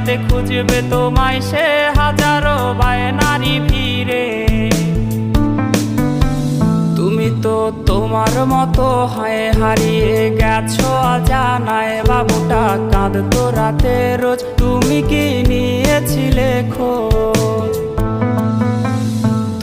রাতে খুঁজবে তোমায় সে হাজারো বায়নারি ভিড়ে। তুমি তো তোমার মতো হয় হারিয়ে গেছো অজানায়, বাবুটা কাঁদতো রাতে রোজ, তুমি কি নিয়েছিলে খোঁজ?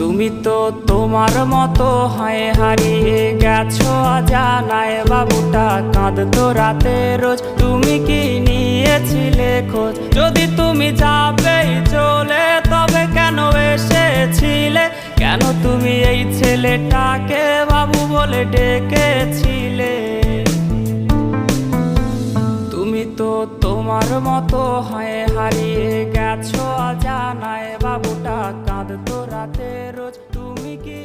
তুমি তো তোমার মতো হয় হারিয়ে গেছো অজানায়, বাবুটা কাঁদতো রাতে রোজ, তুমি কি নিয়েছিলে খোঁজ? যদি তুমি যাবেই চলে তবে কেন এসেছিলে? কেন তুমি এই ছেলেটাকে বাবু বলে ডেকেছিলে? তুমি তো তোমার মতো হয় হারিয়ে গেছো অজানায়, বাবুটা কাঁদতো রাতে রোজ, তুমি কি